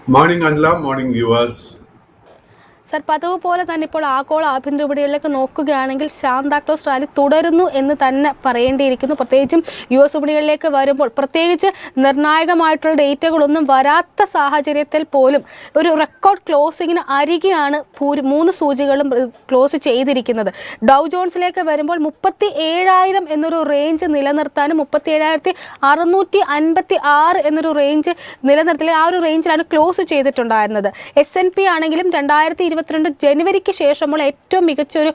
Morning, Anla. Morning, viewers. Sir പതിവ് പോലെ തന്നെ ഇപ്പോൾ ആഗോള ആഭ്യന്തര വിപണികളിലേക്ക് നോക്കുകയാണെങ്കിൽ സാന്താക്ലോസ് റാലി തുടരുന്നു എന്ന് തന്നെ പറയേണ്ടിയിരിക്കുന്നു. പ്രത്യേകിച്ചും US വിപണികളിലേക്ക് വരുമ്പോൾ പ്രത്യേകിച്ച് നിർണായകമായിട്ടുള്ള ഡേറ്റുകളൊന്നും വരാത്ത സാഹചര്യത്തിൽ പോലും ഒരു റെക്കോർഡ് ക്ലോസിങ്ങിന് അരികെയാണ് മൂന്ന് സൂചികളും ക്ലോസ് ചെയ്തിരിക്കുന്നത്. ഡൗ ജോൺസിലേക്ക് വരുമ്പോൾ 37,000 എന്നൊരു റേഞ്ച് നിലനിർത്താനും 37,656 എന്നൊരു റേഞ്ച് നിലനിർത്തി ആ ഒരു റേഞ്ചിലാണ് ക്ലോസ് ചെയ്തിട്ടുണ്ടായിരുന്നത്. S&P ആണെങ്കിലും 2022 ജനുവരിക്ക് ശേഷമുള്ള ഏറ്റവും മികച്ചൊരു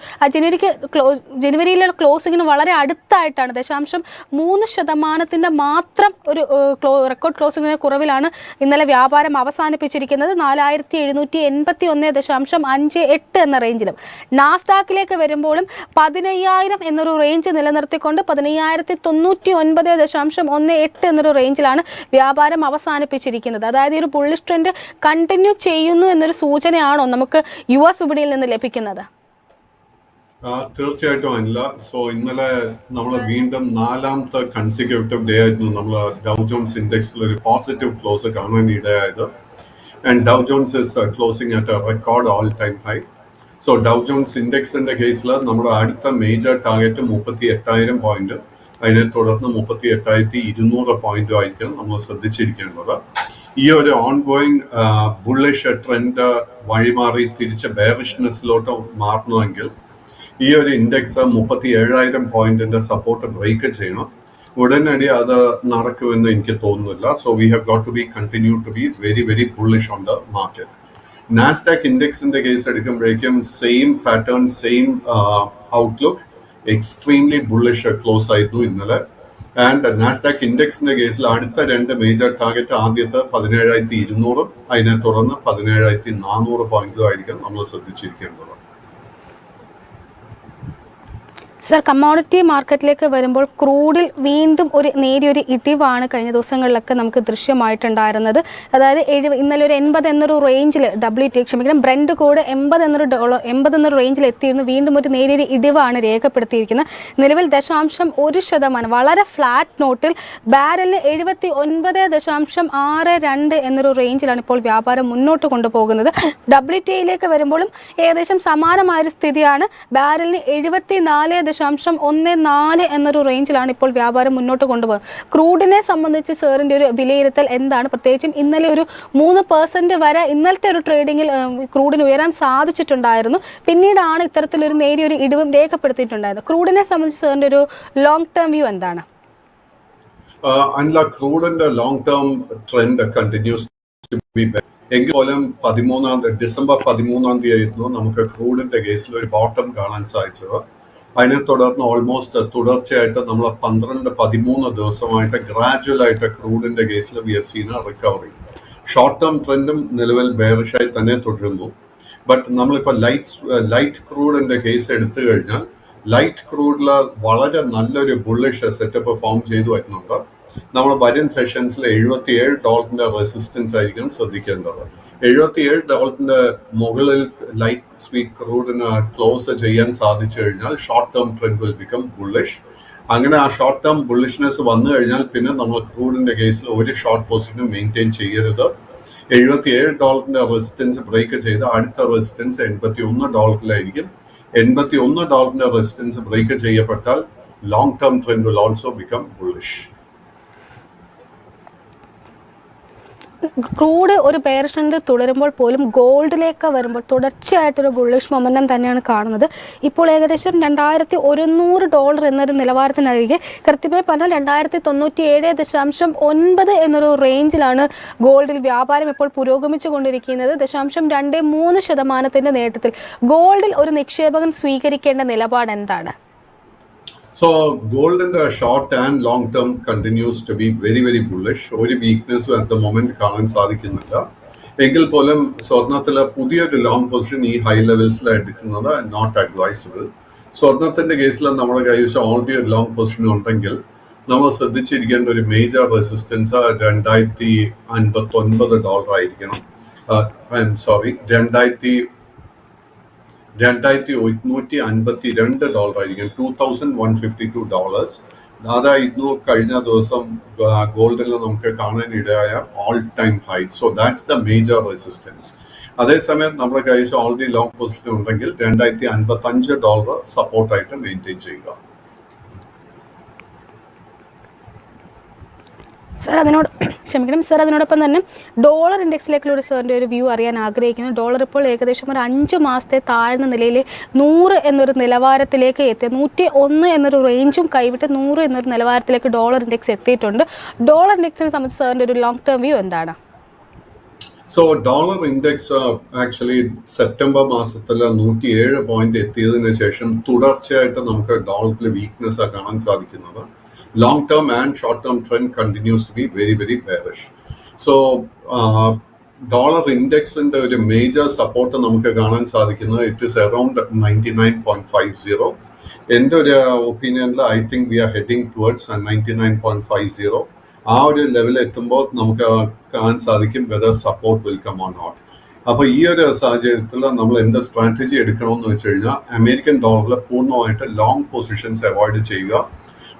ജനുവരിയിലെ ക്ലോസിങ്ങിന് വളരെ അടുത്തായിട്ടാണ് 0.3% മാത്രം ഒരു റെക്കോർഡ് ക്ലോസിങ്ങിന് കുറവിലാണ് ഇന്നലെ വ്യാപാരം അവസാനിപ്പിച്ചിരിക്കുന്നത്. 4,781.58 എന്ന റേഞ്ചിലും. നാസ്ഡാക്കിലേക്ക് വരുമ്പോഴും 15,000 എന്നൊരു റേഞ്ച് നിലനിർത്തിക്കൊണ്ട് 15,099.18 എന്നൊരു റേഞ്ചിലാണ് വ്യാപാരം അവസാനിപ്പിച്ചിരിക്കുന്നത്. അതായത് ഈ ഒരു ബുള്ളിഷ് ട്രെൻഡ് കണ്ടിന്യൂ ചെയ്യുന്നു എന്നൊരു സൂചനയാണോ നമുക്ക് US വിപണിയിൽ നിന്ന് ലഭിക്കുന്നത്? തീർച്ചയായിട്ടും അല്ല. സോ ഇന്നലെ നമ്മൾ വീണ്ടും 4ാമത്തെ കൺസിക്യൂട്ടീവ് ഡേ ആയിരുന്നു നമ്മൾ ഡൗ ജോൺസ് ഇൻഡെക്സിൽ ഒരു പോസിറ്റീവ് ക്ലോസ് കാണാൻ ഇടയായത്. And Dow Jones is closing at a record all time high. So Dow Jones ഇൻഡെക്സിന്റെ കേസിൽ നമ്മുടെ അടുത്ത മേജർ ടാർഗറ്റ് 38,000 പോയിന്റ്, അതിനെ തുടർന്ന് 38,200 പോയിന്റും ആയിരിക്കും നമ്മൾ ശ്രദ്ധിച്ചിരിക്കേണ്ടത്. ഈ ഒരു ഓൺഗോയിങ് ബുള്ളിഷ് ട്രെൻഡ് വഴിമാറി തിരിച്ച് ബെയറിഷ്നെസ്സിലോട്ട് മാറണമെങ്കിൽ ഈ ഒരു ഇൻഡെക്സ് 37,000 പോയിന്റിന്റെ സപ്പോർട്ട് ബ്രേക്ക് ചെയ്യണം. ഉടനടി അത് നടക്കുമെന്ന് എനിക്ക് തോന്നുന്നില്ല. So we have got to be continue to be very very bullish on the market. Nasdaq ഇൻഡെക്സിന്റെ കേസ് എടുക്കുമ്പോഴേക്കും same pattern, same outlook, extremely bullish close ആയിരുന്നു ഇന്നലെ. ആൻഡ് നാസ്ഡാക്ക് ഇൻഡെക്സിന്റെ കേസിൽ അടുത്ത 2 മേജർ ടാർഗറ്റ് ആദ്യത്തെ 17,200, അതിനെ തുടർന്ന് 17,400 പോയിന്റും ആയിരിക്കും നമ്മൾ ശ്രദ്ധിച്ചിരിക്കേണ്ടത്. സർ, കമ്മോഡിറ്റി മാർക്കറ്റിലേക്ക് വരുമ്പോൾ ക്രൂഡിൽ വീണ്ടും നേരിയൊരു ഇടിവാണ് കഴിഞ്ഞ ദിവസങ്ങളിലൊക്കെ നമുക്ക് ദൃശ്യമായിട്ടുണ്ടായിരുന്നത്. അതായത് ഇന്നലെ ഒരു 80 എന്നൊരു റേഞ്ചിൽ ബ്രെൻഡ് കൂടെ 80 എന്നൊരു റേഞ്ചിൽ എത്തിയിരുന്നു. വീണ്ടും ഒരു നേരിയൊരു ഇടിവാണ് രേഖപ്പെടുത്തിയിരിക്കുന്നത്. നിലവിൽ 0.1% വളരെ ഫ്ലാറ്റ് നോട്ടിൽ ബാരലിന് 79.62 എന്നൊരു റേഞ്ചിലാണ് ഇപ്പോൾ വ്യാപാരം മുന്നോട്ട് കൊണ്ടുപോകുന്നത്. WTIയിലേക്ക് വരുമ്പോഴും ഏകദേശം സമാനമായൊരു സ്ഥിതിയാണ്. ബാരലിന് 74.14 എന്നൊരു റേഞ്ചിലാണ് ഇപ്പോൾ വ്യാപാരം മുന്നോട്ട് കൊണ്ടുപോകുന്നത്. ക്രൂഡിനെ സംബന്ധിച്ച് സാറിൻ്റെ ഒരു വിലയിരുത്തൽ എന്താണ്? പ്രത്യേകിച്ചും ഇന്നലെ ഒരു 3% വരെ ഇന്നലത്തെ ഒരു ട്രേഡിങ്ങിൽ ക്രൂഡിന് ഉയരാൻ സാധിച്ചിട്ടുണ്ടായിരുന്നു. പിന്നീടാണ് ഇത്തരത്തിലൊരു നേരിയൊരു ഇടിവും രേഖപ്പെടുത്തിയിട്ടുണ്ടായത്. ക്രൂഡിനെ സംബന്ധിച്ച് സാറിൻ്റെ ഒരു ലോങ് ടേം വ്യൂ എന്താണ്? ക്രൂഡിന്റെ long term trend continues to be എങ്കിൽ പോലും ഡിസംബർ 13 ആയിരുന്നു നമുക്ക് ക്രൂഡിന്റെ കേസിൽ ഒരു ബോട്ടം കാണാൻ സാധിച്ചത്. അതിനെ തുടർന്ന് ഓൾമോസ്റ്റ് തുടർച്ചയായിട്ട് നമ്മൾ 12-13 ദിവസമായിട്ട് ഗ്രാജുവൽ ആയിട്ട് ക്രൂഡിന്റെ കേസിൽ we have seen a recovery. Short term ട്രെൻഡും നിലവിൽ ബെയറിഷായി തന്നെ തുടരുന്നു. ബട്ട് നമ്മളിപ്പോൾ ലൈറ്റ് ക്രൂഡിന്റെ കേസ് എടുത്തു കഴിഞ്ഞാൽ ലൈറ്റ് ക്രൂഡിൽ വളരെ നല്ലൊരു ബുള്ളിഷ് സെറ്റപ്പ് ഫോം ചെയ്തു വരുന്നുണ്ട്. നമ്മൾ വരും സെഷൻസിൽ $77 റെസിസ്റ്റൻസ് ആയിരിക്കും ശ്രദ്ധിക്കേണ്ടത്. $77 മുകളിൽ ലൈറ്റ് സ്വീറ്റ് ക്രൂഡിന് ക്ലോസ് ചെയ്യാൻ സാധിച്ചു കഴിഞ്ഞാൽ short term trend will become bullish. അങ്ങനെ ആ ഷോർട്ട് ടേം ബുള്ളിഷ്നെസ് വന്നു കഴിഞ്ഞാൽ പിന്നെ നമ്മൾ ക്രൂഡിന്റെ കേസിൽ ഒരു ഷോർട്ട് പൊസിഷനും മെയിൻറ്റെയിൻ ചെയ്യരുത്. $77 റെസിസ്റ്റൻസ് ബ്രേക്ക് ചെയ്ത് അടുത്ത റെസിസ്റ്റൻസ് $81 $81 റെസിസ്റ്റൻസ് ബ്രേക്ക് ചെയ്യപ്പെട്ടാൽ long term trend will also become bullish. Crude ഒരു ബെയറിഷ് ട്രെൻഡ് തുടരുമ്പോൾ പോലും ഗോൾഡിലേക്ക് വരുമ്പോൾ തുടർച്ചയായിട്ടൊരു ബുള്ളിഷ് മൊമെന്റം തന്നെയാണ് കാണുന്നത്. ഇപ്പോൾ ഏകദേശം $2,100 എന്നൊരു നിലവാരത്തിനരികെ, കൃത്യമായി പറഞ്ഞാൽ 2,097.9 എന്നൊരു റേഞ്ചിലാണ് ഗോൾഡിൽ വ്യാപാരം ഇപ്പോൾ പുരോഗമിച്ചു കൊണ്ടിരിക്കുന്നത്. 0.23% നേട്ടത്തിൽ ഗോൾഡിൽ ഒരു നിക്ഷേപകൻ സ്വീകരിക്കേണ്ട നിലപാട് എന്താണ്? So gold in the short and long term continues to be very very bullish. ഒരു വീക്ക്നെസ്സും at the moment കാണാൻ സാധിക്കുന്നില്ല. എങ്കിൽ പോലും സ്വർണത്തിലെ പുതിയൊരു ലോങ് പൊസിഷൻ ഈ ഹൈ ലെവൽസിൽ എടുക്കുന്നത് നോട്ട് അഡ്വൈസബിൾ. സ്വർണത്തിന്റെ കേസിൽ നമ്മുടെ കൈവശം ഓൾറെഡി ഒരു ലോങ് പൊസിഷൻ ഉണ്ടെങ്കിൽ നമ്മൾ ശ്രദ്ധിച്ചിരിക്കേണ്ട ഒരു മേജർ റെസിസ്റ്റൻസ് $2,059 ആയിരിക്കണം. $2,152 ആയിരിക്കും, $2,152. അതായിരുന്നു കഴിഞ്ഞ ദിവസം ഗോൾഡിൽ നമുക്ക് കാണാനിടയായ all time high. So that's the major resistance. അതേസമയം നമ്മുടെ കയ്യിൽ ഓൾറെഡി ലോങ് പൊസിഷൻ ഉണ്ടെങ്കിൽ $255 സപ്പോർട്ടായിട്ട് മെയിൻറ്റെയിൻ ചെയ്യുക. സാർ അതിനോടൊപ്പം തന്നെ ഡോളർ ഇൻഡെക്സിലേക്കുള്ള സാറിൻ്റെ ഒരു വ്യൂ അറിയാൻ ആഗ്രഹിക്കുന്നു. ഡോളർ ഇപ്പോൾ ഏകദേശം ഒരു 5 മാസത്തെ താഴ്ന്ന നിലയിൽ 100 എന്നൊരു നിലവാരത്തിലേക്ക് എത്തി, 101 എന്നൊരു റേഞ്ചും കൈവിട്ട് 100 എന്നൊരു നിലവാരത്തിലേക്ക് ഡോളർ ഇൻഡെക്സ് എത്തിയിട്ടുണ്ട്. ഡോളർ ഇൻഡെക്സിനെ സംബന്ധിച്ച് സാറിൻ്റെ ഒരു ലോങ് ടേം വ്യൂ എന്താണ്? So dollar index actually September മാസത്തിൽ 107 പോയിന്റ് എത്തിയതിനു ശേഷം തുടർച്ചയായിട്ട് നമുക്ക് ഡോളറിൽ വീക്ക്നെസ് കാണാൻ സാധിക്കുന്നത്. Long term and short term trend continues to be very, very bearish. So dollar index ന്റെ ഒരു മേജർ സപ്പോർട്ട് നമുക്ക് കാണാൻ സാധിക്കുന്നത് ഇറ്റ് ഇസ് അറൌണ്ട് 99.50. എൻ്റെ ഒരു ഒപ്പീനിയനിൽ I think we are heading towards 99.50. ആ ഒരു ലെവൽ എത്തുമ്പോൾ നമുക്ക് കാണാൻ സാധിക്കും whether support will come or not. അപ്പോൾ ഈ ഒരു സാഹചര്യത്തിൽ നമ്മൾ എന്ത് സ്ട്രാറ്റജി എടുക്കണമെന്ന് വെച്ച് കഴിഞ്ഞാൽ അമേരിക്കൻ ഡോളറിൽ പൂർണ്ണമായിട്ട് ലോങ് പൊസിഷൻസ് അവോയ്ഡ് ചെയ്യുക.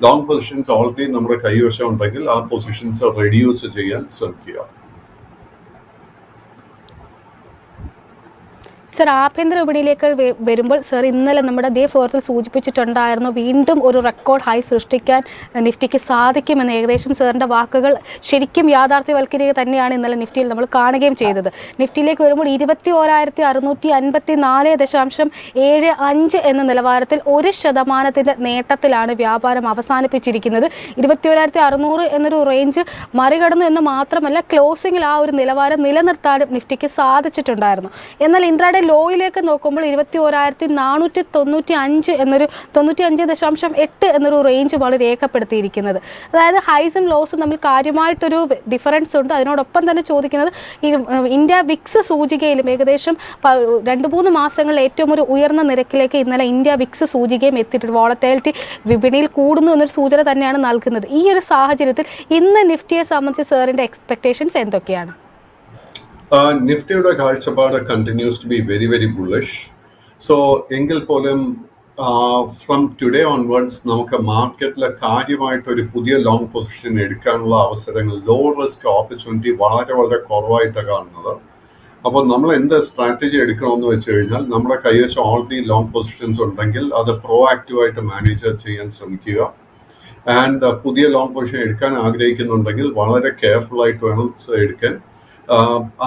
ലോങ് പൊസിഷൻസ് ഓൾറെഡി നമ്മുടെ കൈവശം ഉണ്ടെങ്കിൽ ആ പൊസിഷൻസ് റെഡ്യൂസ് ചെയ്യാൻ ശ്രമിക്കുക. സർ, ആഭ്യന്തര വിപണിയിലേക്ക് വരുമ്പോൾ സർ ഇന്നലെ നമ്മുടെ ഡേ ഫോർത്തിൽ സൂചിപ്പിച്ചിട്ടുണ്ടായിരുന്നു വീണ്ടും ഒരു റെക്കോർഡ് ഹൈ സൃഷ്ടിക്കാൻ നിഫ്റ്റിക്ക് സാധിക്കുമെന്ന്. ഏകദേശം സാറിൻ്റെ വാക്കുകൾ ശരിക്കും യാഥാർത്ഥ്യവൽക്കരിക്കുക തന്നെയാണ് ഇന്നലെ നിഫ്റ്റിയിൽ നമ്മൾ കാണുകയും ചെയ്തത്. നിഫ്റ്റിയിലേക്ക് വരുമ്പോൾ 21,654.75 എന്ന നിലവാരത്തിൽ 1% നേട്ടത്തിലാണ് വ്യാപാരം അവസാനിപ്പിച്ചിരിക്കുന്നത്. 21,600 എന്നൊരു റേഞ്ച് മറികടന്നു എന്ന് മാത്രമല്ല, ക്ലോസിംഗിൽ ആ ഒരു നിലവാരം നിലനിർത്താനും നിഫ്റ്റിക്ക് സാധിച്ചിട്ടുണ്ടായിരുന്നു. എന്നാൽ ഇൻട്രാഡേ ലോയിലേക്ക് നോക്കുമ്പോൾ 21,495 എന്നൊരു 95.8 എന്നൊരു റേഞ്ചുമാണ് രേഖപ്പെടുത്തിയിരിക്കുന്നത്. അതായത് ഹൈസും ലോസും തമ്മിൽ കാര്യമായിട്ടൊരു ഡിഫറൻസ് ഉണ്ട്. അതിനോടൊപ്പം തന്നെ ചോദിക്കുന്നത് ഈ ഇന്ത്യ വിക്സ് സൂചികയിലും ഏകദേശം 2-3 മാസങ്ങളിൽ ഏറ്റവും ഒരു ഉയർന്ന നിരക്കിലേക്ക് ഇന്നലെ ഇന്ത്യ വിക്സ് സൂചികയും എത്തിയിട്ടുണ്ട്. വോളറ്റിലിറ്റി വിപണിയിൽ കൂടുന്നു എന്നൊരു സൂചന തന്നെയാണ് നൽകുന്നത്. ഈ ഒരു സാഹചര്യത്തിൽ ഇന്ന് നിഫ്റ്റിയെ സംബന്ധിച്ച് സാറിൻ്റെ എക്സ്പെക്ടേഷൻസ് എന്തൊക്കെയാണ്? നിഫ്റ്റിയുടെ കാഴ്ചപ്പാട് continues to be very very bullish. So എങ്കിൽ പോലും ഫ്രം ടുഡേ ഓൺവേർഡ്സ് നമുക്ക് മാർക്കറ്റിൽ കാര്യമായിട്ടൊരു പുതിയ ലോങ് പൊസിഷൻ എടുക്കാനുള്ള അവസരങ്ങൾ, ലോ റിസ്ക് ഓപ്പർച്യൂണിറ്റി വളരെ വളരെ കുറവായിട്ടാണ് കാണുന്നത്. അപ്പോൾ നമ്മൾ എന്ത് സ്ട്രാറ്റജി എടുക്കണമെന്ന് വെച്ച് കഴിഞ്ഞാൽ നമ്മുടെ കൈവശം ഓൾറെഡി ലോങ് പൊസിഷൻസ് ഉണ്ടെങ്കിൽ അത് പ്രോ ആക്റ്റീവായിട്ട് മാനേജ് ചെയ്യാൻ ശ്രമിക്കുക. ആൻഡ് പുതിയ ലോങ് പൊസിഷൻ എടുക്കാൻ ആഗ്രഹിക്കുന്നുണ്ടെങ്കിൽ വളരെ കെയർഫുൾ ആയിട്ട് വേണം എടുക്കാൻ.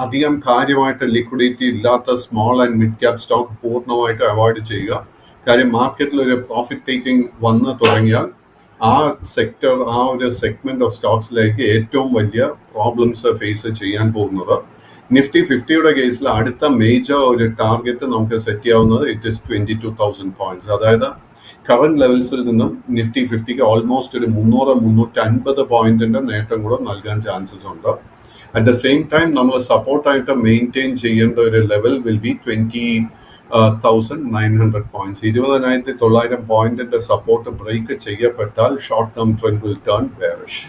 അധികം കാര്യമായിട്ട് ലിക്വിഡിറ്റി ഇല്ലാത്ത small and mid cap stock പൂർണ്ണമായിട്ട് അവോയ്ഡ് ചെയ്യുക. കാര്യം മാർക്കറ്റിൽ ഒരു പ്രോഫിറ്റ് ടേക്കിംഗ് വന്ന് തുടങ്ങിയാൽ ആ സെക്ടർ, ആ ഒരു സെഗ്മെന്റ് ഓഫ് സ്റ്റോക്സിലേക്ക് ഏറ്റവും വലിയ പ്രോബ്ലംസ് ഫേസ് ചെയ്യാൻ പോകുന്നത്. നിഫ്റ്റി 50യുടെ കേസിൽ അടുത്ത മേജർ ഒരു ടാർഗറ്റ് നമുക്ക് സെറ്റ് ചെയ്യാവുന്നത് ഇറ്റ് ഇസ് 22,000 പോയിന്റ്സ്. അതായത് കറന്റ് ലെവൽസിൽ നിന്നും നിഫ്റ്റി 50ക്ക് ഓൾമോസ്റ്റ് ഒരു 300-350 പോയിന്റിന്റെ നേട്ടം കൂടെ നൽകാൻ ചാൻസസ് ഉണ്ട്. At the same time, നമ്മൾ സപ്പോർട്ടായിട്ട് മെയിൻറ്റെയിൻ ചെയ്യേണ്ട ഒരു ലെവൽ വിൽ ബി 20,900 പോയിന്റ്സ്. 20,900 പോയിന്റിന്റെ സപ്പോർട്ട് ബ്രേക്ക് ചെയ്യപ്പെട്ടാൽ short term trend will turn bearish.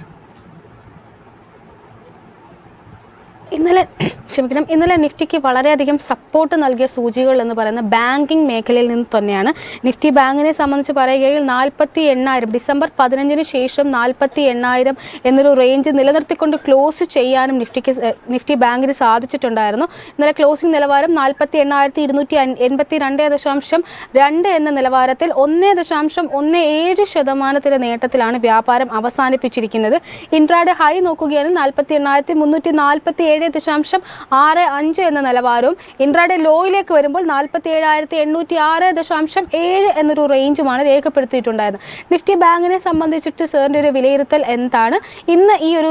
ഇന്നലെ നിഫ്റ്റിക്ക് വളരെയധികം സപ്പോർട്ട് നൽകിയ സൂചികൾ എന്ന് പറയുന്ന ബാങ്കിങ് മേഖലയിൽ നിന്ന് തന്നെയാണ്. നിഫ്റ്റി ബാങ്കിനെ സംബന്ധിച്ച് പറയുകയാണെങ്കിൽ 48,000 ഡിസംബർ 15 ശേഷം 48,000 എന്നൊരു റേഞ്ച് നിലനിർത്തിക്കൊണ്ട് ക്ലോസ് ചെയ്യാനും നിഫ്റ്റി ബാങ്കിന് സാധിച്ചിട്ടുണ്ടായിരുന്നു. ഇന്നലെ ക്ലോസിംഗ് നിലവാരം 48,282.2 എന്ന നിലവാരത്തിൽ 1.17% നേട്ടത്തിലാണ് വ്യാപാരം അവസാനിപ്പിച്ചിരിക്കുന്നത്. ഇൻട്രാഡേ ഹൈ നോക്കുകയാണെങ്കിൽ 48,347.65 എന്ന നിലവാരവും ഇൻട്രാഡേ ലോയിലേക്ക് വരുമ്പോൾ 47,806.7 എന്നൊരു റേഞ്ചുമാണ് രേഖപ്പെടുത്തിയിട്ടുണ്ടായിരുന്നത്. നിഫ്റ്റി ബാങ്കിനെ സംബന്ധിച്ചിട്ട് സാറിൻ്റെ ഒരു വിലയിരുത്തൽ എന്താണ്? ഇന്ന് ഈ ഒരു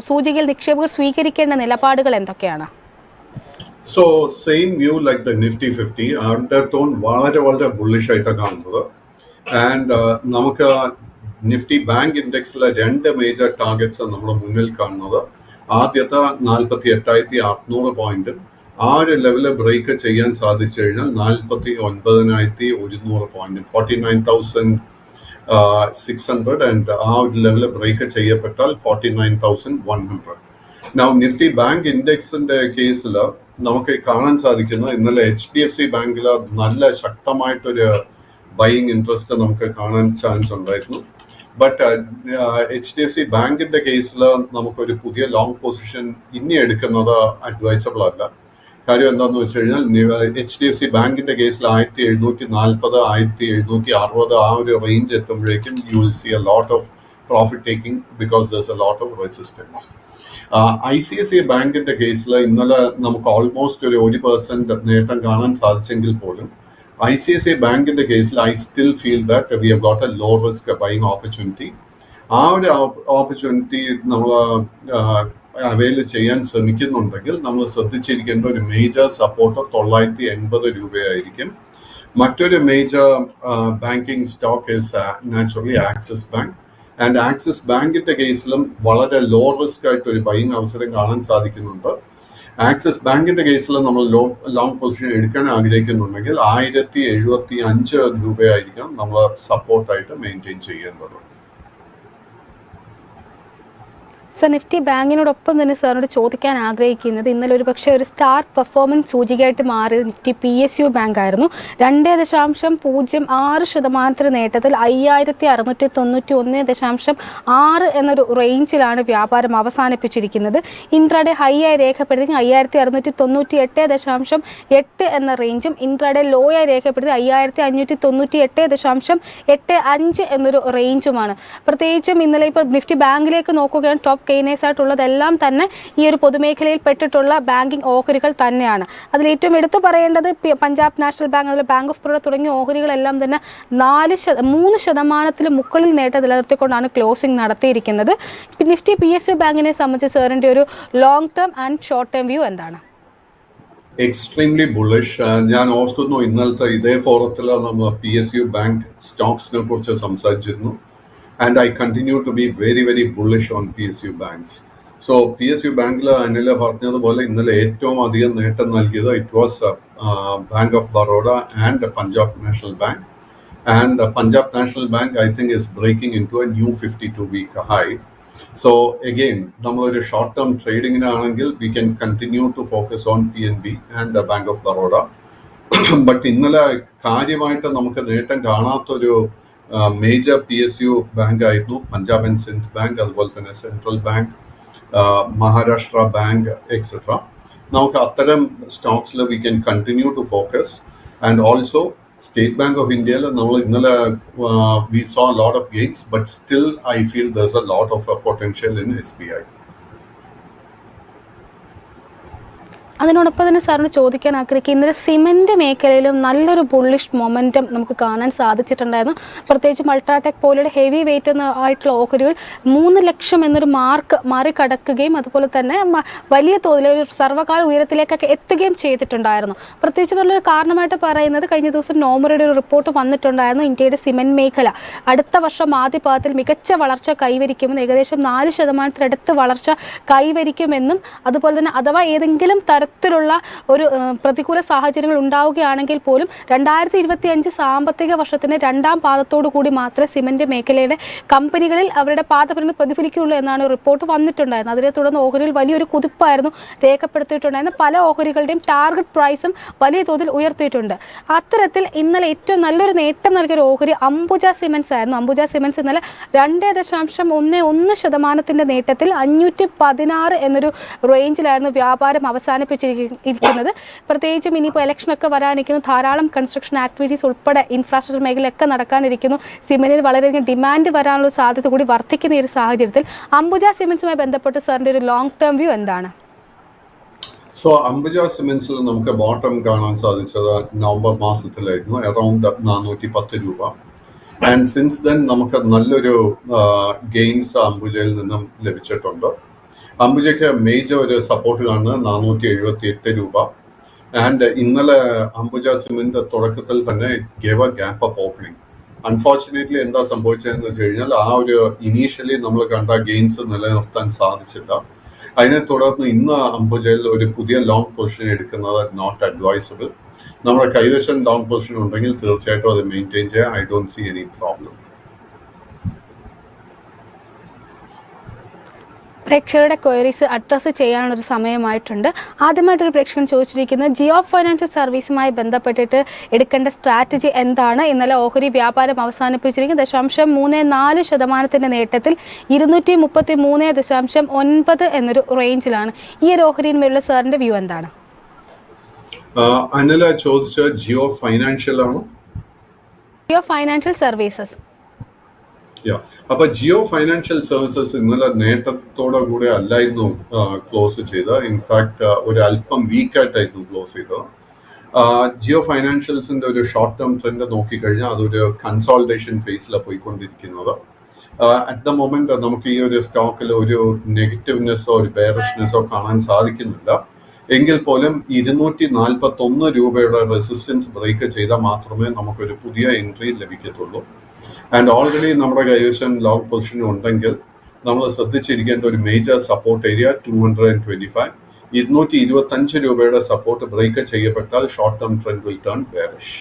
സൂചികയിൽ നിക്ഷേപകർ സ്വീകരിക്കേണ്ട നിലപാടുകൾ എന്തൊക്കെയാണ്? So same view like the Nifty 50 undertone വളരെ വളരെ ബുള്ളിഷ് ആയിട്ടാണ് കാണുന്നത്. ആൻഡ് നമുക്ക് നിഫ്റ്റി ബാങ്ക് ഇൻഡെക്സിലെ 2 മേജർ ടാർഗറ്റ്സ് നമ്മുടെ മുന്നിൽ കാണുന്നത്. ആദ്യത്തെ 48,600 പോയിന്റും ആ ഒരു ലെവല് ബ്രേക്ക് ചെയ്യാൻ സാധിച്ചു കഴിഞ്ഞാൽ 49,100 പോയിന്റും 49,600 ആൻഡ് ആ ഒരു ലെവല് ബ്രേക്ക് ചെയ്യപ്പെട്ടാൽ 49,100. നൗ നിഫ്റ്റി ബാങ്ക് ഇൻഡെക്സിന്റെ കേസിൽ നമുക്ക് കാണാൻ സാധിക്കുന്ന ഇന്നലെ HDFC ബാങ്കിൽ നല്ല ശക്തമായിട്ടൊരു ബൈയിങ് ഇൻട്രസ്റ്റ് നമുക്ക് കാണാൻ ചാൻസ് ഉണ്ടായിരുന്നു. ബട്ട് HDFC ബാങ്കിന്റെ കേസിൽ നമുക്കൊരു പുതിയ ലോങ് പൊസിഷൻ ഇനി എടുക്കുന്നത് അഡ്വൈസബിൾ അല്ല. കാര്യം എന്താണെന്ന് വെച്ച് കഴിഞ്ഞാൽ HDFC ബാങ്കിന്റെ കേസിൽ 1740, 1760 ആ ഒരു റേഞ്ച് എത്തുമ്പോഴേക്കും you will see A lot of profit taking because there is A lot of resistance. ICICI ബാങ്കിന്റെ കേസിൽ ഇന്നലെ നമുക്ക് ഓൾമോസ്റ്റ് ഒരു 1% നേട്ടം കാണാൻ സാധിച്ചെങ്കിൽ പോലും ICICI ബാങ്കിന്റെ കേസിൽ I still feel that we have got a low risk buying opportunity. ആ ഒരു ഓപ്പർച്യൂണിറ്റി നമ്മൾ അവൈൽ ചെയ്യാൻ ശ്രമിക്കുന്നുണ്ടെങ്കിൽ നമ്മൾ ശ്രദ്ധിച്ചിരിക്കേണ്ട ഒരു മേജർ സപ്പോർട്ട് 980 രൂപയായിരിക്കും. മറ്റൊരു major banking stock is naturally axis bank. And axis ബാങ്കിന്റെ കേസിലും വളരെ ലോ റിസ്ക് ആയിട്ട് ഒരു ബൈങ് അവസരം കാണാൻ സാധിക്കുന്നുണ്ട്. ആക്സിസ് ബാങ്കിന്റെ കേസിൽ നമ്മൾ ലോങ് പൊസിഷൻ എടുക്കാൻ ആഗ്രഹിക്കുന്നുണ്ടെങ്കിൽ 1075 രൂപയായിരിക്കണം നമ്മൾ സപ്പോർട്ടായിട്ട് മെയിൻറ്റെയിൻ ചെയ്യേണ്ടത്. സർ, നിഫ്റ്റി ബാങ്കിനോടൊപ്പം തന്നെ സാറിനോട് ചോദിക്കാൻ ആഗ്രഹിക്കുന്നത്, ഇന്നലെ ഒരു പക്ഷേ ഒരു സ്റ്റാർ പെർഫോമൻസ് സൂചികയായിട്ട് മാറിയത് നിഫ്റ്റി PSU ബാങ്ക് ആയിരുന്നു. 2.06% നേട്ടത്തിൽ 5691.6 എന്നൊരു റേഞ്ചിലാണ് വ്യാപാരം അവസാനിപ്പിച്ചിരിക്കുന്നത്. ഇൻട്രാഡേ ഹൈ ആയി രേഖപ്പെടുത്തി 5698.8 എന്ന റേഞ്ചും ഇൻട്രാഡേ ലോ ആയി രേഖപ്പെടുത്തി 5598.85 എന്നൊരു റേഞ്ചുമാണ്. പ്രത്യേകിച്ചും ഇന്നലെ ഇപ്പോൾ നിഫ്റ്റി ബാങ്കിലേക്ക് നോക്കുകയാണ്, ടോപ്പ് ഗെയിനേഴ്സ് ആയിട്ടുള്ളതെല്ലാം തന്നെ ഈ ഒരു പൊതുമേഖലയിൽ പെട്ടിട്ടുള്ള ബാങ്കിങ് ഓഹരികൾ തന്നെയാണ്. അതിൽ ഏറ്റവും എടുത്തു പറയേണ്ടത് പഞ്ചാബ് നാഷണൽ ബാങ്ക്, അതുപോലെ ബാങ്ക് ഓഫ് ബറോഡ തുടങ്ങിയ ഓഹരികളെല്ലാം തന്നെ 3% മുകളിൽ നേട്ടം നിലനിർത്തിക്കൊണ്ടാണ് ക്ലോസിംഗ് നടത്തിയിരിക്കുന്നത്. നിഫ്റ്റി PSU ബാങ്കിനെ സംബന്ധിച്ച് സാറിൻ്റെ ഒരു long term and short term view എന്താണ്? Extremely bullish. ഞാൻ ഓർക്കുന്നു ഇന്നലത്തെ ഇതേ ഫോറത്തിൽ നമ്മൾ PSU ബാങ്ക് സ്റ്റോക്സിനെ കുറിച്ച് സംസാരിച്ചിരുന്നു. And I continue to be very, very bullish on PSU banks. So PSU ബാങ്കിൽ അനിൽ പറഞ്ഞതുപോലെ ഇന്നലെ ഏറ്റവും അധികം നേട്ടം നൽകിയത് it was Bank of Baroda and Punjab National Bank. And Punjab National Bank I think is breaking in to a new 52-week high. So again, നമ്മളൊരു short term ട്രേഡിങ്ങിനാണെങ്കിൽ we can continue to focus on PNB and Bank of Baroda. But ഇന്നലെ കാര്യമായിട്ട് നമുക്ക് നേട്ടം കാണാത്തൊരു major PSU bank ആയിരുന്നു Punjab and Sindh bank, അതുപോലെ തന്നെ central bank, Maharashtra bank etcetera. നമുക്ക് അത്തരം സ്റ്റോക്സിൽ we can continue to focus. And also state bank of ഇന്ത്യയിൽ നമ്മൾ ഇന്നലെ we saw lot of gains, but still I feel there's a lot of potential in SBI. അതിനോടൊപ്പം തന്നെ സാറിന് ചോദിക്കാൻ ആഗ്രഹിക്കുക, ഇന്നലെ സിമെൻറ്റ് മേഖലയിലും നല്ലൊരു ബുള്ളിഷ് മൊമെൻറ്റം നമുക്ക് കാണാൻ സാധിച്ചിട്ടുണ്ടായിരുന്നു. പ്രത്യേകിച്ച് അൾട്രാടെക് പോലെയുള്ള ഹെവി വെയിറ്റ് ആയിട്ടുള്ള ഓഹരികൾ 3 ലക്ഷം എന്നൊരു മാർക്ക് മറികടക്കുകയും അതുപോലെ തന്നെ വലിയ തോതിൽ ഒരു സർവ്വകാല ഉയരത്തിലേക്കൊക്കെ എത്തുകയും ചെയ്തിട്ടുണ്ടായിരുന്നു. പ്രത്യേകിച്ച് നല്ലൊരു കാരണമായിട്ട് പറയുന്നത്, കഴിഞ്ഞ ദിവസം നോമറയുടെ ഒരു റിപ്പോർട്ട് വന്നിട്ടുണ്ടായിരുന്നു. ഇന്ത്യയുടെ സിമെൻറ്റ് മേഖല അടുത്ത വർഷം ആദ്യ പാദത്തിൽ മികച്ച വളർച്ച കൈവരിക്കുമെന്ന്, ഏകദേശം 4% വളർച്ച കൈവരിക്കുമെന്നും, അതുപോലെ തന്നെ അഥവാ ഏതെങ്കിലും തരത്തിലുള്ള ഒരു പ്രതികൂല സാഹചര്യങ്ങൾ ഉണ്ടാവുകയാണെങ്കിൽ പോലും 2025 സാമ്പത്തിക വർഷത്തിന്റെ 2ാം പാദത്തോടു കൂടി മാത്രമേ സിമന്റ് മേഖലയുടെ കമ്പനികളിൽ അവരുടെ പാദപരിധി പ്രതിഫലിക്കുകയുള്ളൂ എന്നാണ് റിപ്പോർട്ട് വന്നിട്ടുണ്ടായിരുന്നത്. അതിനെ തുടർന്ന് ഓഹരിയിൽ വലിയൊരു കുതിപ്പായിരുന്നു രേഖപ്പെടുത്തിയിട്ടുണ്ടായിരുന്നത്. പല ഓഹരികളുടെയും ടാർഗറ്റ് പ്രൈസും വലിയ തോതിൽ ഉയർത്തിയിട്ടുണ്ട്. അത്തരത്തിൽ ഇന്നലെ ഏറ്റവും നല്ലൊരു നേട്ടം നൽകിയൊരു ഓഹരി അംബുജ സിമെന്റ്സ് ആയിരുന്നു. അംബുജ സിമെന്റ്സ് ഇന്നലെ 2.11% നേട്ടത്തിൽ 516 എന്നൊരു റേഞ്ചിലായിരുന്നു വ്യാപാരം അവസാനിപ്പിച്ചിരിക്കുന്നത്. പ്രത്യേകിച്ചും ഇനിയിപ്പോൾ ഇലക്ഷനൊക്കെ വരാനിരിക്കുന്നു, ധാരാളം കൺസ്ട്രക്ഷൻ ആക്ടിവിറ്റീസ് ഉൾപ്പെടെ ഇൻഫ്രാസ്ട്രക്ചർ മേഖലയൊക്കെ നടക്കാനിരിക്കുന്നു. സിമെന്റിന് വളരെയധികം ഡിമാൻഡ് വരാനുള്ള സാധ്യത കൂടി വർദ്ധിക്കുന്ന ഈ ഒരു സാഹചര്യത്തിൽ അംബുജ സിമെന്റ്സുമായി ബന്ധപ്പെട്ട് സാറിൻ്റെ ഒരു ലോങ് ടേം വ്യൂ എന്താണ്? സോ അംബുജ സിമെന്റ്സിൽ നമുക്ക് ബോട്ടം കാണാൻ സാധിച്ചത് നവംബർ മാസത്തിലായിരുന്നു, അറൗണ്ട് 410 രൂപ. ആൻഡ് സിൻസ് ദെൻ നമുക്ക് നല്ലൊരു ഗെയിൻസ് അംബുജയിൽ നിന്നും ലഭിച്ചിട്ടുണ്ട്. അംബുജയ്ക്ക് മേജർ ഒരു സപ്പോർട്ട് കാണുന്നത് 478 രൂപ. ആൻഡ് ഇന്നലെ അംബുജ സിമെന്റ് തുടക്കത്തിൽ തന്നെ gave A gap up opening. Unfortunately എന്താ സംഭവിച്ചതെന്ന് വെച്ച് കഴിഞ്ഞാൽ ആ ഒരു ഇനീഷ്യലി നമ്മൾ കണ്ട ഗെയിൻസ് നിലനിർത്താൻ സാധിച്ചില്ല. അതിനെ തുടർന്ന് ഇന്ന് അംബുജയിൽ ഒരു പുതിയ ലോങ് പൊസിഷൻ എടുക്കുന്നത് നോട്ട് അഡ്വൈസബിൾ. നമ്മുടെ കൈവശം ലോങ് പൊസിഷൻ ഉണ്ടെങ്കിൽ തീർച്ചയായിട്ടും അത് മെയിൻറ്റെയിൻ ചെയ്യാം. I don't see any problem. പ്രേക്ഷകരുടെ ക്വയറീസ് അഡ്രസ്സ് ചെയ്യാനുള്ളൊരു സമയമായിട്ടുണ്ട്. ആദ്യമായിട്ടൊരു പ്രേക്ഷകൻ ചോദിച്ചിരിക്കുന്നത് ജിയോ ഫൈനാൻഷ്യൽ സർവീസുമായി ബന്ധപ്പെട്ടിട്ട് എടുക്കേണ്ട സ്ട്രാറ്റജി എന്താണ്? ഇന്നലെ ഓഹരി വ്യാപാരം അവസാനിപ്പിച്ചിരിക്കുന്നത് 0.34% നേട്ടത്തിൽ 233.9 എന്നൊരു റേഞ്ചിലാണ്. ഈ ഒരു ഓഹരിയിന്മേലുള്ള സാറിൻ്റെ വ്യൂ എന്താണ്? അനില ചോദിച്ച ജിയോ ഫൈനാൻഷ്യൽ ആണോ? Jio financial services. അപ്പൊ ജിയോ ഫൈനാൻഷ്യൽ സർവീസസ് ഇന്നലെ നേട്ടത്തോടെ കൂടെ അല്ലായിരുന്നു ക്ലോസ് ചെയ്ത്. ഇൻഫാക്ട് ഒരു അല്പം വീക്കായിട്ടായിരുന്നു ക്ലോസ് ചെയ്തത്. ജിയോ ഫൈനാൻഷ്യൽസിന്റെ ഒരു ഷോർട്ട് ടേം ട്രെൻഡ് നോക്കിക്കഴിഞ്ഞാൽ അതൊരു കൺസോൾട്ടേഷൻ ഫേസിലാണ് പോയിക്കൊണ്ടിരിക്കുന്നത്. അറ്റ് ദ മൊമെന്റ് നമുക്ക് ഈ ഒരു സ്റ്റോക്കിൽ ഒരു നെഗറ്റീവ്നെസ്സോ ഒരു ബെയറിഷ്നെസ്സോ കാണാൻ സാധിക്കുന്നില്ല. എങ്കിൽ പോലും 241 രൂപയുടെ റെസിസ്റ്റൻസ് ബ്രേക്ക് ചെയ്താൽ മാത്രമേ നമുക്കൊരു പുതിയ എൻട്രി ലഭിക്കത്തുള്ളൂ. ആൻഡ് ഓൾറെഡി നമ്മുടെ കൈവശം ലോങ് പൊസിഷൻ ഉണ്ടെങ്കിൽ നമ്മൾ ശ്രദ്ധിച്ചിരിക്കേണ്ട ഒരു മേജർ സപ്പോർട്ട് ഏരിയ 225, 225 രൂപയുടെ സപ്പോർട്ട് ബ്രേക്ക് ചെയ്യപ്പെട്ടാൽ short term trend will turn bearish.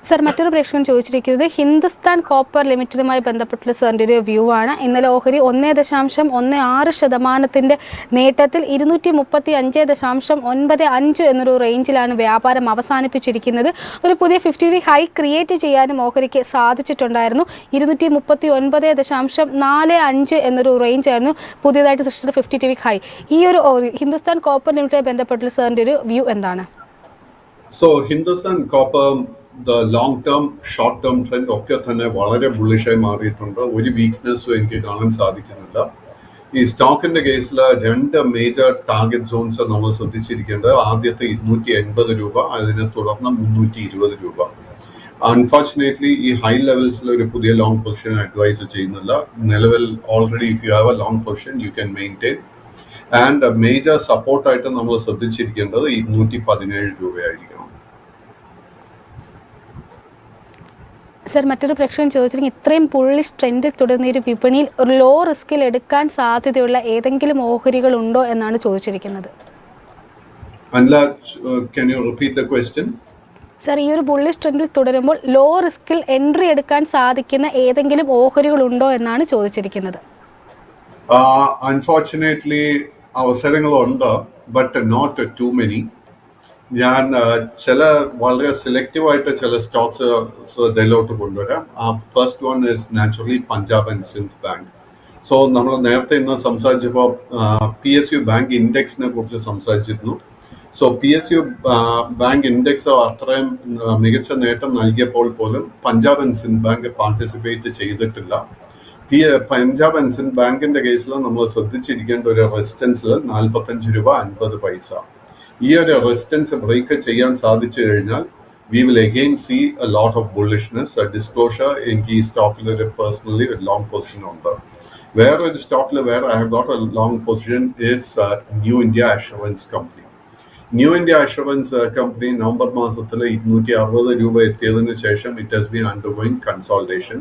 Sir, മറ്റൊരു പ്രേക്ഷകൻ ചോദിച്ചിരിക്കുന്നത് ഹിന്ദുസ്ഥാൻ കോപ്പർ ലിമിറ്റഡുമായി ബന്ധപ്പെട്ടുള്ള സാറിൻ്റെ ഒരു വ്യൂ ആണ്. ഇന്നലെ ഓഹരി 1.16% നേട്ടത്തിൽ 235.95 എന്നൊരു റേഞ്ചിലാണ് വ്യാപാരം അവസാനിപ്പിച്ചിരിക്കുന്നത്. ഒരു പുതിയ 50-day ഹൈ ക്രിയേറ്റ് ചെയ്യാനും ഓഹരിക്ക് സാധിച്ചിട്ടുണ്ടായിരുന്നു. 239.45 എന്നൊരു റേഞ്ചായിരുന്നു പുതിയതായിട്ട് സൃഷ്ടിച്ച 50-day ഹൈ. ഈ ഒരു ഹിന്ദുസ്ഥാൻ കോപ്പർ ലിമിറ്റഡുമായി ബന്ധപ്പെട്ടുള്ള സാറിൻ്റെ ഒരു വ്യൂ എന്താണ്? So Hindustan copper long term short term trend ഒക്കെ തന്നെ വളരെ ബുള്ളിഷായി മാറിയിട്ടുണ്ട്. ഒരു വീക്ക്നെസ്സും എനിക്ക് കാണാൻ സാധിക്കുന്നില്ല. ഈ സ്റ്റോക്കിന്റെ കേസിൽ 2 മേജർ ടാർഗറ്റ് സോൺസ് നമ്മൾ ശ്രദ്ധിച്ചിരിക്കേണ്ടത്. ആദ്യത്തെ 280 രൂപ, അതിനെ തുടർന്ന് 320 രൂപ. അൺഫോർച്ചുനേറ്റ്ലി ഈ ഹൈ ലെവൽസിൽ ഒരു പുതിയ ലോങ് പൊസിഷൻ അഡ്വൈസ് ചെയ്യുന്നില്ല. നിലവിൽ already if you have a long position you can maintain. And major സപ്പോർട്ടായിട്ട് നമ്മൾ ശ്രദ്ധിച്ചിരിക്കേണ്ടത് 217 രൂപയായിരിക്കണം. സർ, മറ്റൊരു പ്രേക്ഷകൻ ചോദിച്ചിരിക്കും, ഇത്രയും പുള്ളിഷ് ട്രെൻഡിൽ തുടർന്ന ഒരു വിപണിയിൽ ഒരു ലോ റിസ്കിൽ എടുക്കാൻ സാധ്യതയുള്ള ഏതെങ്കിലും ഓഹരികൾ ഉണ്ടോ എന്നാണ് ചോദിച്ചിരിക്കുന്നത്. സർ, ഈ ഒരു ബുള്ളിഷ് ട്രെൻഡിൽ തുടരുമ്പോൾ ലോ റിസ്കിൽ എൻട്രി എടുക്കാൻ സാധിക്കുന്ന ഏതെങ്കിലും ഓഹരികൾ ഉണ്ടോ എന്നാണ് ചോദിച്ചിരിക്കുന്നത്. അൺഫോർച്ചുനേറ്റ്ലി അവസരങ്ങളുണ്ട്, ബട്ട് നോട്ട് ടു മെനി. ഞാൻ ചില വളരെ സെലക്റ്റീവായിട്ട് ചില സ്റ്റോക്സ് ശ്രദ്ധയിലോട്ട് കൊണ്ടുവരാം. First one is naturally Punjab and Sindh bank. So നമ്മൾ നേരത്തെ ഇന്ന് സംസാരിച്ചപ്പോൾ PSU ബാങ്ക് ഇൻഡെക്സിനെ കുറിച്ച് സംസാരിച്ചിരുന്നു. സോ PSU ബാങ്ക് ഇൻഡെക്സ് അത്രയും മികച്ച നേട്ടം നൽകിയപ്പോൾ പോലും Punjab and Sindh bank participate ചെയ്തിട്ടില്ല. പഞ്ചാബ് ആൻഡ് സിന്ധ് ബാങ്കിന്റെ കേസിൽ നമ്മൾ ശ്രദ്ധിച്ചിരിക്കേണ്ട ഒരു റെസിസ്റ്റൻസിൽ 45 രൂപ 50 പൈസ. ഈ ഒരു റെസിസ്റ്റൻസ് ബ്രേക്ക് ചെയ്യാൻ സാധിച്ചു കഴിഞ്ഞാൽ we will again see a lot of bullishness. Disclosure, എനിക്ക് ഈ സ്റ്റോക്കിൽ ഒരു പേഴ്സണലി ഒരു ലോങ് പൊസിഷൻ ഉണ്ട്. വേറൊരു സ്റ്റോക്കിൽ I have got A long position is new India assurance company. New India assurance company November മാസത്തിൽ 260 രൂപ എത്തിയതിനു ശേഷം it has been undergoing consultation.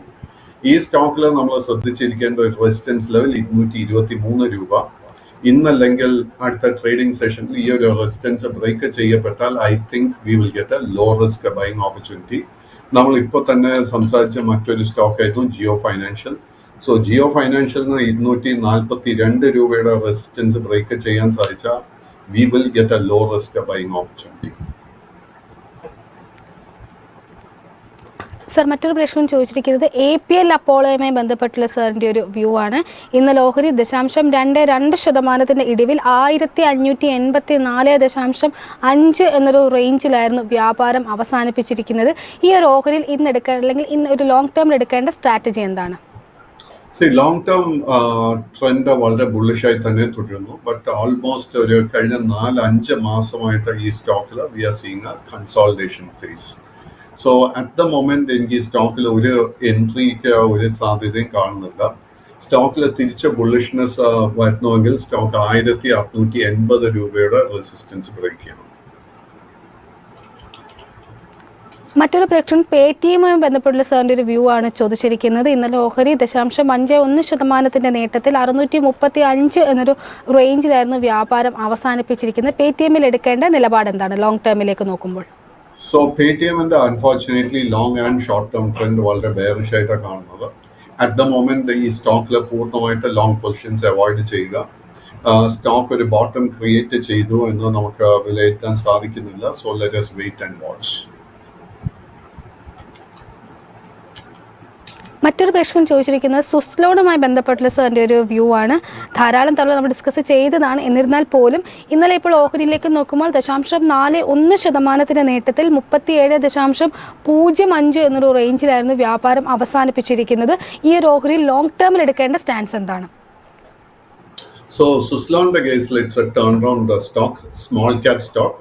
ഈ സ്റ്റോക്കിൽ നമ്മൾ ശ്രദ്ധിച്ചിരിക്കേണ്ട ഒരു റെസിസ്റ്റൻസ് ലെവൽ 223 രൂപ. ഇന്നല്ലെങ്കിൽ അടുത്ത ട്രേഡിംഗ് സെഷനിൽ ഈ ഒരു റെസിസ്റ്റൻസ് ബ്രേക്ക് ചെയ്യപ്പെട്ടാൽ I think we will get a low risk buying opportunity. നമ്മൾ ഇപ്പോൾ തന്നെ സംസാരിച്ച മറ്റൊരു സ്റ്റോക്ക് ആയിരുന്നു ജിയോ ഫൈനാൻഷ്യൽ. സോ ജിയോ ഫൈനാൻഷ്യലിന് 242 രൂപയുടെ റെസിസ്റ്റൻസ് ബ്രേക്ക് ചെയ്യാൻ സാധിച്ചാൽ we will get a low risk buying opportunity. Sir, മറ്റൊരു പ്രശ്നം ചോദിച്ചിരിക്കുന്നത് APL അപ്പോളോയുമായി ബന്ധപ്പെട്ടുള്ള സാറിൻ്റെ ഒരു വ്യൂ ആണ്. ഇന്നലെ ഓഹരി 0.22% ഇടിവിൽ 1584.5 എന്നൊരു റേഞ്ചിലായിരുന്നു വ്യാപാരം അവസാനിപ്പിച്ചിരിക്കുന്നത്. ഈ ഒരു ഓഹരിയിൽ ഇന്ന് എടുക്കേണ്ട അല്ലെങ്കിൽ ഇന്ന് ഒരു ലോങ് ടേമിൽ എടുക്കേണ്ട സ്ട്രാറ്റജി എന്താണ്? ലോങ് ടേം ട്രെൻഡ് വളരെ ബുള്ളിഷായി തന്നെ തുടരുന്നു. ബട്ട് ഓൾമോസ്റ്റ് ഒരു കഴിഞ്ഞ 4-5 മാസമായിട്ട് ഈ സ്റ്റോക്കിൽ we are seeing a consolidation phase. So at the moment എനിക്ക് ഈ സ്റ്റോക്കിൽ ഒരു എൻട്രിക്ക് ഒരു സാധ്യതയും കാണുന്നില്ല. സ്റ്റോക്കിൽ തിരിച്ച് ബുള്ളിഷ്നെസ് വരുന്നുവെങ്കിൽ സ്റ്റോക്ക് 1680 രൂപയുടെ റെസിസ്റ്റൻസ് ബ്രേക്ക് ചെയ്യണം. മറ്റൊരു പ്രേക്ഷകൻ പേടിഎമ്മുമായി ബന്ധപ്പെട്ടുള്ള സാറിൻ്റെ ഒരു വ്യൂ ആണ് ചോദിച്ചിരിക്കുന്നത്. ഇന്നലെ ഓഹരി 0.51% നേട്ടത്തിൽ 635 എന്നൊരു റേഞ്ചിലായിരുന്നു വ്യാപാരം അവസാനിപ്പിച്ചിരിക്കുന്നത്. പേടിഎമ്മിൽ എടുക്കേണ്ട നിലപാട് എന്താണ് ലോങ് ടേമിലേക്ക് നോക്കുമ്പോൾ? സോ പേടിഎമ്മിന്റെ unfortunately long and short term trend വളരെ ബെയറിഷ് ആയിട്ടാണ് കാണുന്നത്. അറ്റ് ദ മൊമെന്റ് ഈ സ്റ്റോക്കിൽ പൂർണ്ണമായിട്ട് ലോങ് പൊസിഷൻസ് അവോയ്ഡ് ചെയ്യുക. സ്റ്റോക്ക് ഒരു ബോട്ടം ക്രിയേറ്റ് ചെയ്തു എന്ന് നമുക്ക് വിലയിരുത്താൻ സാധിക്കുന്നില്ല. So let us wait and watch. മറ്റൊരു പ്രശ്നം ചോദിച്ചിരിക്കുന്നത് സുസ്ലോണുമായി ബന്ധപ്പെട്ടുള്ള സാറിൻ്റെ ഒരു വ്യൂ ആണ്. ധാരാളം തവണ നമ്മൾ ഡിസ്കസ് ചെയ്തതാണ്. എന്നിരുന്നാൽ പോലും ഇന്നലെ ഇപ്പോൾ ഓഹരിയിലേക്ക് നോക്കുമ്പോൾ 0.41% നേട്ടത്തിൽ 37.05 എന്നൊരു റേഞ്ചിലായിരുന്നു വ്യാപാരം അവസാനിപ്പിച്ചിരിക്കുന്നത്. ഈ ഒരു ഓഹരിയിൽ ലോങ് ടേമിൽ എടുക്കേണ്ട സ്റ്റാൻസ് എന്താണ്? So സുസ്ലോണിന്റെ കേസിൽ it's a turn round stock, small cap stock.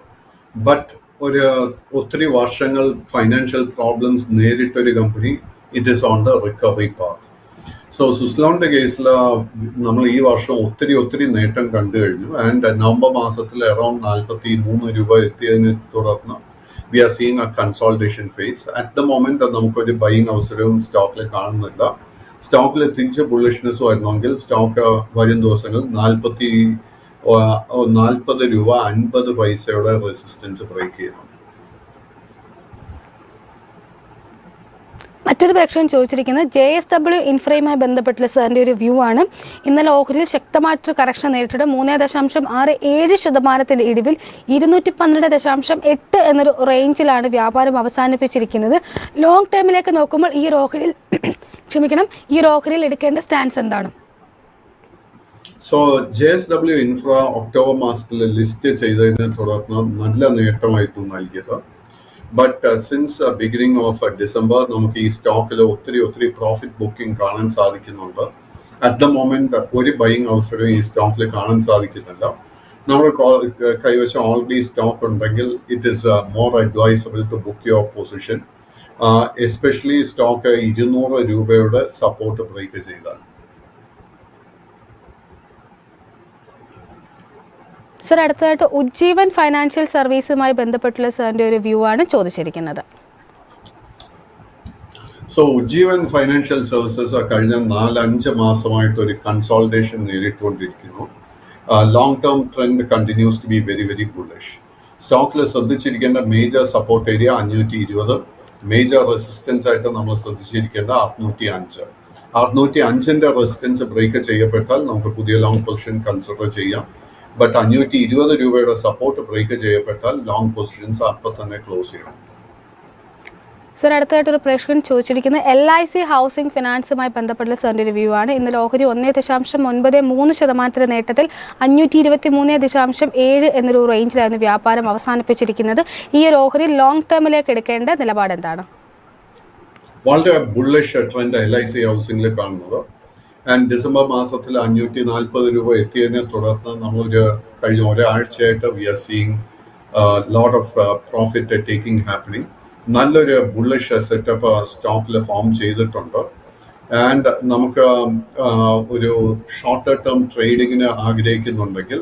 But ഒത്തിരി വർഷങ്ങൾ ഫൈനാൻഷ്യൽ പ്രോബ്ലംസ് നേരിട്ടൊരു company. It is on the recovery path. So സുസ്ലോണിന്റെ കേസിൽ നമ്മൾ ഈ വർഷം ഒത്തിരി നേട്ടം കണ്ടു കഴിഞ്ഞു. ആൻഡ് നവംബർ മാസത്തിൽ അറൌണ്ട് 43 രൂപ എത്തിയതിനെ തുടർന്ന് we are seeing a consolidation phase. At the moment നമുക്കൊരു ബൈയിങ് അവസരവും സ്റ്റോക്കിൽ കാണുന്നില്ല. സ്റ്റോക്കിൽ തിരിച്ച് ബുള്ളിഷ്നെസ് വരുന്നെങ്കിൽ സ്റ്റോക്ക് വരും ദിവസങ്ങൾ 40 രൂപ 50 പൈസയുടെ റെസിസ്റ്റൻസ് ബ്രേക്ക് ചെയ്യണം. മറ്റൊരു പ്രേക്ഷകൻ ചോദിച്ചിരിക്കുന്നത് JSW ഇൻഫ്രയുമായി ബന്ധപ്പെട്ടുള്ള സാറിൻ്റെ ഒരു വ്യൂ ആണ്. ഇന്നലെ ഓഹരിയിൽ ശക്തമായിട്ടൊരു കറക്ഷൻ നേരിട്ടിട്ട് 3.67% ഇടിവിൽ 212.8 എന്നൊരു റേഞ്ചിലാണ് വ്യാപാരം അവസാനിപ്പിച്ചിരിക്കുന്നത്. ലോങ് ടേമിലേക്ക് നോക്കുമ്പോൾ ഈ ഒരു ഓഹരിയിൽ എടുക്കേണ്ട സ്റ്റാൻസ് എന്താണ്? സോ JSW ഇൻഫ്ര ഒക്ടോബർ മാസത്തിൽ ലിസ്റ്റ് ചെയ്തതിനെ തുടർന്ന് നല്ല നേട്ടമായിരുന്നു നൽകിയത്. But since beginning of December നമുക്ക് ഈ സ്റ്റോക്കിൽ ഒത്തിരി പ്രോഫിറ്റ് ബുക്കിംഗ് കാണാൻ സാധിക്കുന്നുണ്ട്. അറ്റ് ദ മൊമെന്റ് ഒരു ബൈയിങ് അവസരവും ഈ സ്റ്റോക്കിൽ കാണാൻ സാധിക്കുന്നില്ല. നമ്മൾ കൈവശം ഓൾറെഡി സ്റ്റോക്ക് ഉണ്ടെങ്കിൽ it is more advisable to book your position, especially stock 200 രൂപയുടെ സപ്പോർട്ട് ബ്രേക്ക് ചെയ്താൽ. സർ, അടുത്തതായിട്ട് ഉജ്ജീവൻ ഫൈനാൻഷ്യൽ സർവീസുമായി ബന്ധപ്പെട്ടുള്ള സാറിൻ്റെ ഒരു വ്യൂ ആണ് ചോദിച്ചിരിക്കുന്നത്. സോ ഉജ്ജീവൻ ഫൈനാൻഷ്യൽ സർവീസസ് കഴിഞ്ഞ 4-5 മാസമായിട്ട് ഒരു കൺസോൾട്ടേഷൻ നേരിട്ടുകൊണ്ടിരിക്കുന്നു. Long term trend continues to be very bullish. സ്റ്റോക്കിൽ ശ്രദ്ധിച്ചിരിക്കേണ്ട major support area 520, major resistance ആയിട്ട് നമ്മൾ ശ്രദ്ധിച്ചിരിക്കേണ്ട 605. 605ന്റെ റെസിസ്റ്റൻസ് ബ്രേക്ക് ചെയ്യപ്പെട്ടാൽ നമുക്ക് പുതിയ ലോങ് പൊസിഷൻ കൺസിഡർ ചെയ്യാം. ബട്ട് 520 രൂപയുടെ സപ്പോർട്ട് ബ്രേക്ക് ചെയ്യപ്പെട്ടാൽ ലോങ് പൊസിഷൻസ് അപ്പോൾ തന്നെ ക്ലോസ് ചെയ്യണം. സർ, അടുത്തതായിട്ടൊരു പ്രേക്ഷകൻ ചോദിച്ചിരിക്കുന്നത് LIC ഹൗസിംഗ് ഫിനാൻസുമായി ബന്ധപ്പെട്ടുള്ള സാറിൻ്റെ റിവ്യൂ ആണ്. ഇന്നലെ ഓഹരി 1.93% നേട്ടത്തിൽ 523.7 എന്നൊരു റേഞ്ചിലായിരുന്നു വ്യാപാരം അവസാനിപ്പിച്ചിരിക്കുന്നത്. ഈ ഒരു ഓഹരി ലോങ് ടേമിലേക്ക് എടുക്കേണ്ട നിലപാട് എന്താണ്? വളരെ ബുള്ളിഷ് ട്രെൻഡ് LIC ഹൗസിംഗിൽ കാണുന്നത്. ആൻഡ് ഡിസംബർ മാസത്തിൽ 540 രൂപ എത്തിയതിനെ തുടർന്ന് നമ്മൾ കഴിഞ്ഞ ഒരാഴ്ചയായിട്ട് we are seeing lot of profit taking happening. നല്ലൊരു ബുള്ളിഷ് സെറ്റപ്പ് സ്റ്റോക്കിൽ ഫോം ചെയ്തിട്ടുണ്ട്. ആൻഡ് നമുക്ക് ഒരു ഷോർട്ടർ ടേം ട്രേഡിങ്ങിന് ആഗ്രഹിക്കുന്നുണ്ടെങ്കിൽ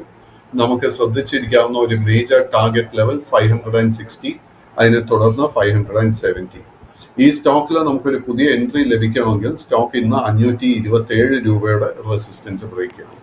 നമുക്ക് ശ്രദ്ധിച്ചിരിക്കാവുന്ന ഒരു മേജർ ടാർഗറ്റ് ലെവൽ 560, അതിനെ തുടർന്ന് 570. ഈ സ്റ്റോക്കിൽ നമുക്കൊരു പുതിയ എൻട്രി ലഭിക്കണമെങ്കിൽ സ്റ്റോക്ക് ഇന്ന് 527 രൂപയുടെ റെസിസ്റ്റൻസ് ബ്രേക്ക് ചെയ്യണം.